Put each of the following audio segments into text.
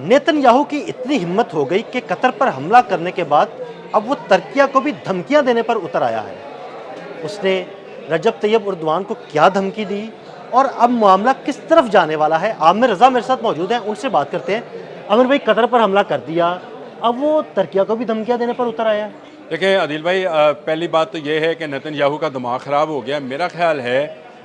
Netanyahu की इतनी हिम्मत हो गई कि कतर पर हमला करने के बाद अब वो तुर्किया को भी धमकियां देने पर उतर आया है। उसने रजब तैयब उर्दवान को क्या धमकी दी और अब मामला किस तरफ जाने वाला है? आमिर रज़ा मेरे साथ मौजूद हैं, उनसे बात करते हैं। आमिर भाई, कतर पर हमला कर दिया, अब वो तुर्किया को भी धमकियां देने पर उतर आया है। देखिए आदिल भाई, पहली बात तो ये है कि नेतन्याहू का दिमाग ख़राब हो गया। मेरा ख्याल है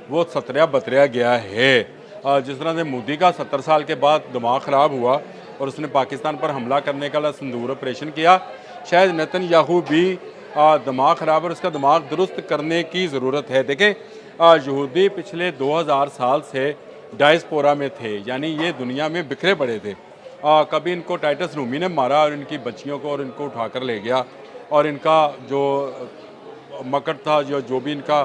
वो सतरिया बतरिया गया है। जिस तरह से मोदी का 70 साल के बाद दिमाग ख़राब हुआ और उसने पाकिस्तान पर हमला करने का सिंदूर ऑपरेशन किया, शायद नेतन्याहू भी दिमाग ख़राब है और उसका दिमाग दुरुस्त करने की ज़रूरत है। देखें, यहूदी पिछले 2000 साल से डायस्पोरा में थे, यानी ये दुनिया में बिखरे पड़े थे। कभी इनको टाइटस रूमी ने मारा और इनकी बच्चियों को और इनको उठाकर ले गया, और इनका जो मकड़ था, जो भी इनका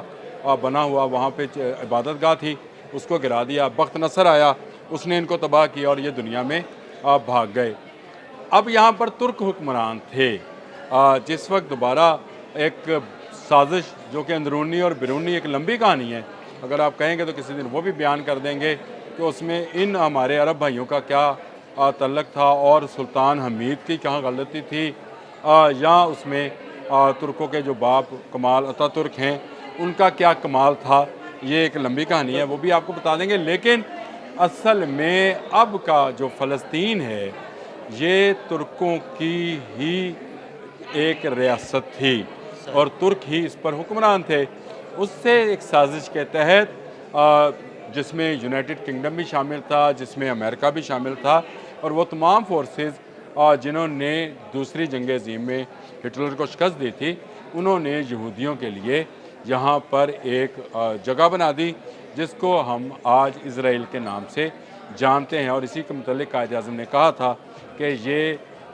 बना हुआ वहाँ पे इबादत गाह थी, उसको गिरा दिया। बख्त नसर आया, उसने इनको तबाह किया और ये दुनिया में भाग गए। अब यहाँ पर तुर्क हुक्मरान थे। जिस वक्त दोबारा एक साजिश, जो कि अंदरूनी और बैरूनी एक लंबी कहानी है, अगर आप कहेंगे तो किसी दिन वो भी बयान कर देंगे कि उसमें इन हमारे अरब भाइयों का क्या तल्लक था और सुल्तान हमीद की कहाँ गलती थी, या उसमें तुर्कों के जो बाप कमाल अतातुर्क हैं उनका क्या कमाल था। ये एक लंबी कहानी है, वो भी आपको बता देंगे। लेकिन असल में अब का जो फ़लस्तीन है, ये तुर्कों की ही एक रियासत थी और तुर्क ही इस पर हुक्मरान थे। उससे एक साजिश के तहत, जिसमें यूनाइटेड किंगडम भी शामिल था, जिसमें अमेरिका भी शामिल था, और वो तमाम फोर्सेस जिन्होंने दूसरी जंग अज़ीम में हिटलर को शिकस्त दी थी, उन्होंने यहूदियों के लिए यहाँ पर एक जगह बना दी जिसको हम आज इज़राइल के नाम से जानते हैं। और इसी के मुतालिक कायद आज़म ने कहा था कि ये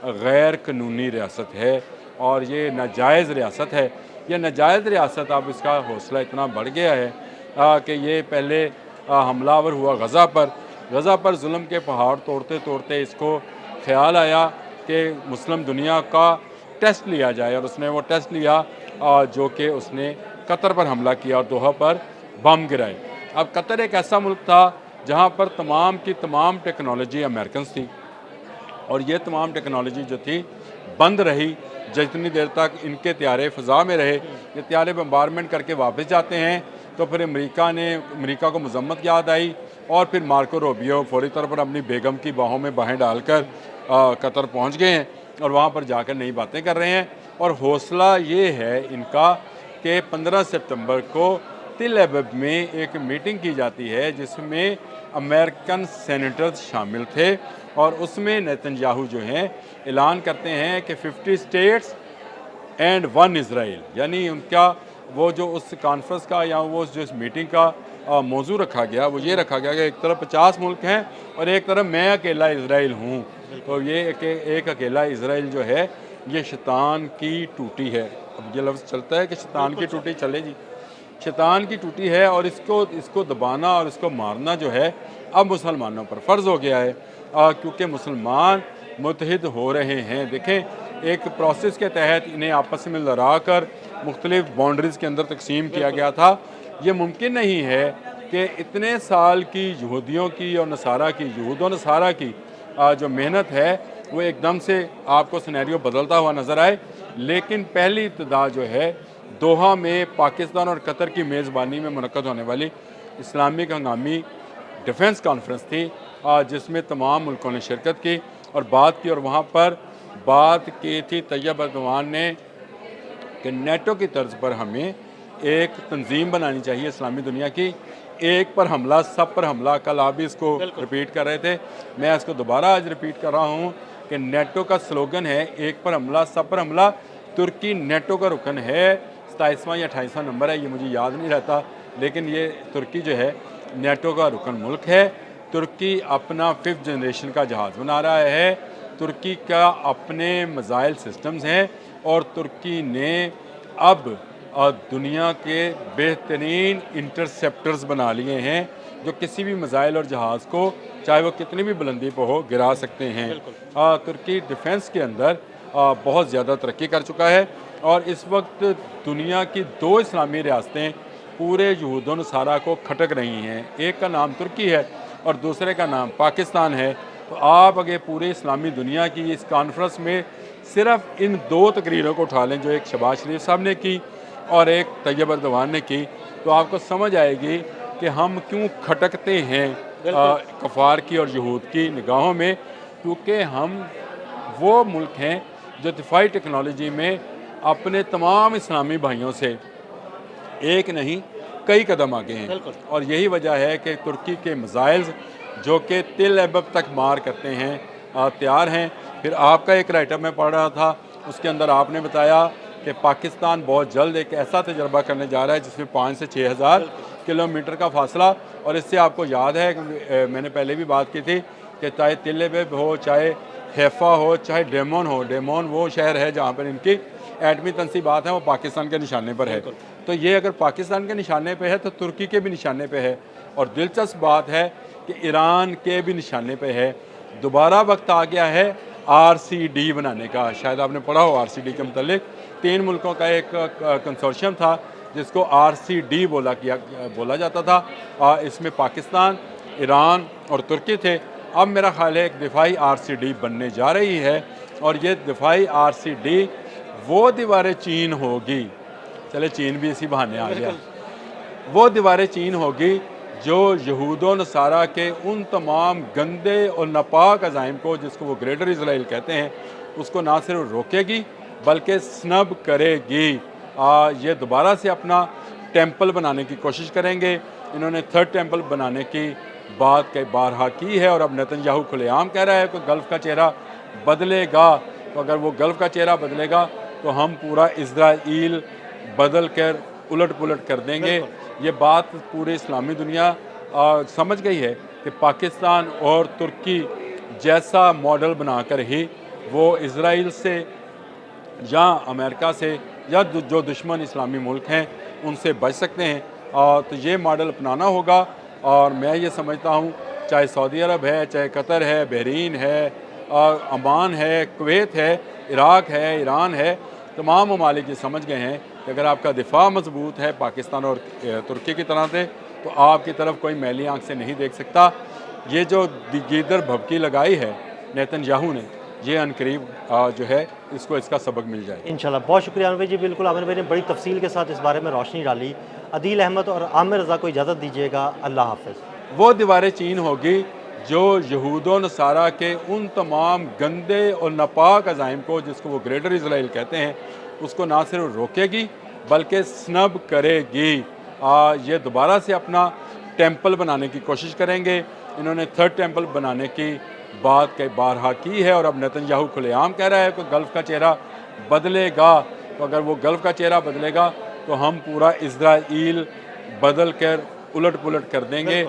गैर कानूनी रियासत है और ये नाजायज़ रियासत है। यह नाजायज़ रियासत, अब इसका हौसला इतना बढ़ गया है कि ये पहले हमलावर हुआ गज़ा पर जुल्म के पहाड़ तोड़ते तोड़ते इसको ख्याल आया कि मुस्लिम दुनिया का टेस्ट लिया जाए, और उसने वो टेस्ट लिया, जो कि उसने कतर पर हमला किया और दोहा पर बम गिराए। अब कतर एक ऐसा मुल्क था जहाँ पर तमाम की तमाम टेक्नोलॉजी अमेरिकन थी, और ये तमाम टेक्नोलॉजी जो थी बंद रही जितनी देर तक इनके त्यारे फ़ज़ा में रहे। ये त्यारे बम्बारमेंट करके वापस जाते हैं तो फिर अमेरिका को मजम्मत याद आई, और फिर मार्को रूबियो फौरी तौर पर अपनी बेगम की बाहों में बाहें डालकर कतर पहुंच गए हैं और वहां पर जाकर नई बातें कर रहे हैं। और हौसला ये है इनका कि 15 सितंबर को तिल अबब में एक मीटिंग की जाती है जिसमें अमेरिकन सेनेटर्स शामिल थे, और उसमें नेतन्याहू जो हैं ऐलान करते हैं कि 50 स्टेट्स एंड 1 इज़राइल, यानी उनका वो जो उस कॉन्फ्रेंस का या वो जो इस मीटिंग का मौजू रखा गया, वो ये रखा गया कि एक तरफ 50 मुल्क हैं और एक तरफ मैं अकेला इज़राइल हूँ। तो ये एक अकेला इज़राइल जो है ये शैतान की टूटी है। अब ये लफ्ज़ चलता है कि शैतान की टूटी चले जी, शैतान की टूटी है, और इसको दबाना और इसको मारना जो है अब मुसलमानों पर फ़र्ज़ हो गया है, क्योंकि मुसलमान मुत्तहिद हो रहे हैं। देखें, एक प्रोसेस के तहत इन्हें आपस में लड़ा कर मुख्तलिफ बाउंड्रीज़ के अंदर तकसीम किया गया था। ये मुमकिन नहीं है कि इतने साल की यहूदियों की और नसारा की, यहूद और नसारा की जो मेहनत है वो एकदम से आपको सिनेरियो बदलता हुआ नज़र आए। लेकिन पहली इब्तिदा जो है दोहा में पाकिस्तान और कतर की मेज़बानी में मुनक्कद होने वाली इस्लामिक हंगामी डिफेंस कॉन्फ्रेंस थी, जिसमें तमाम मुल्कों ने शिरकत की और बात की, और वहाँ पर बात की थी तैयब अर्दवान ने कि नेटो की तर्ज पर हमें एक तंजीम बनानी चाहिए इस्लामी दुनिया की, एक पर हमला सब पर हमला। कल आप भी इसको रिपीट कर रहे थे, मैं इसको दोबारा आज रिपीट कर रहा हूँ कि नेटो का स्लोगन है एक पर हमला सब पर हमला। तुर्की नेटो का रुकन है, 27वां या 28वां नंबर है, ये मुझे याद नहीं रहता, लेकिन ये तुर्की जो है नेटो का रुकन मुल्क है। तुर्की अपना 5th जनरेशन का जहाज़ बना रहा है, तुर्की का अपने मिसाइल सिस्टम्स हैं, और तुर्की ने अब दुनिया के बेहतरीन इंटरसेप्टर्स बना लिए हैं जो किसी भी मिसाइल और जहाज़ को चाहे वो कितनी भी बुलंदी पर हो गिरा सकते हैं। तुर्की डिफेंस के अंदर बहुत ज़्यादा तरक्की कर चुका है, और इस वक्त दुनिया की 2 इस्लामी रियासतें पूरे यहूद नसारा को खटक रही हैं। एक का नाम तुर्की है और दूसरे का नाम पाकिस्तान है। तो आप अगर पूरे इस्लामी दुनिया की इस कॉन्फ्रेंस में सिर्फ इन 2 तकरीरों को उठा लें, जो एक शहबाज शरीफ साहब ने की और एक तैयब अर्दवान ने की, तो आपको समझ आएगी कि हम क्यों खटकते हैं कफ़ार की और यहूद की निगाहों में, क्योंकि हम वो मुल्क हैं जो दिफाई टेक्नोलॉजी में अपने तमाम इस्लामी भाइयों से एक नहीं कई कदम आगे हैं। और यही वजह है कि तुर्की के मिसाइल्स जो कि तिल एबब तक मार करते हैं तैयार हैं। फिर आपका एक राइटर मैं पढ़ रहा था, उसके अंदर आपने बताया कि पाकिस्तान बहुत जल्द एक ऐसा तजर्बा करने जा रहा है जिसमें 5 से 6 हज़ार किलोमीटर का फासला। और इससे आपको याद है कि मैंने पहले भी बात की थी कि चाहे तिल एबब हो, चाहे हैफा हो, चाहे डेमोन हो, डेमोन वो शहर है जहाँ पर इनकी एटमी तनसीबात हैं, वो पाकिस्तान के निशाने पर है। तो ये अगर पाकिस्तान के निशाने पे है तो तुर्की के भी निशाने पे है। और दिलचस्प बात है कि ईरान के भी निशाने पे है। दोबारा वक्त आ गया है RCD बनाने का। शायद आपने पढ़ा हो RCD के मतलब 3 मुल्कों का एक कंसोर्शियम था जिसको RCD बोला जाता था। इसमें पाकिस्तान, ईरान और तुर्की थे। अब मेरा ख्याल है एक दिफाई RCD बनने जा रही है और ये दिफाई RCD वो दीवारें चीन होगी, चले चीन भी इसी बहाने आ गया, वो दीवारें चीन होगी जो यहूदो नसारा के उन तमाम गंदे और नापाक अज़ाइम को, जिसको वो ग्रेटर इसराइल कहते हैं, उसको ना सिर्फ रोकेगी बल्कि स्नब करेगी। ये दोबारा से अपना टेंपल बनाने की कोशिश करेंगे। इन्होंने 3rd टेंपल बनाने की बात कई बारहा की है और अब नेतन्याहू खुलेआम कह रहा है कि गल्फ़ का चेहरा बदलेगा। तो अगर वो गल्फ़ का चेहरा बदलेगा तो हम पूरा इज़राइल बदल कर उलट पुलट कर देंगे। ये बात पूरी इस्लामी दुनिया समझ गई है कि पाकिस्तान और तुर्की जैसा मॉडल बनाकर ही वो इज़राइल से या अमेरिका से या जो दुश्मन इस्लामी मुल्क हैं उनसे बच सकते हैं। तो ये मॉडल अपनाना होगा। और मैं ये समझता हूँ चाहे सऊदी अरब है, चाहे कतर है, बहरीन है, अमान है, कुवैत है, इराक़ है, ईरान है, तमाम ममालिक ये समझ गए हैं कि अगर आपका दिफा मजबूत है पाकिस्तान और तुर्की की तरह से, तो आपकी तरफ कोई मैली आंख से नहीं देख सकता। ये जो गीदर भभकी लगाई है नेतन्याहू ने, ये अनकरीब जो है इसको इसका सबक मिल जाए इंशाल्लाह। बहुत शुक्रिया आमिर भाई जी। बिल्कुल आमिर भाई ने बड़ी तफसील के साथ इस बारे में रोशनी डाली। अदील अहमद और आमिर रज़ा को इजाज़त दीजिएगा। अल्लाह हाफ़िज़। वो दीवारें चीन होगी जो यहूदो नसारा के उन तमाम गंदे और नापाक अज़ाइम को, जिसको वो ग्रेटर इसराइल कहते हैं, उसको ना सिर्फ रोकेगी बल्कि स्नब करेगी। ये दोबारा से अपना टेंपल बनाने की कोशिश करेंगे। इन्होंने 3rd टेंपल बनाने की बात कई बारहा की है और अब नेतन्याहू खुलेआम कह रहा है कि गल्फ़ का चेहरा बदलेगा। तो अगर वो गल्फ़ का चेहरा बदलेगा तो हम पूरा इज़राइल बदल कर उलट पुलट कर देंगे।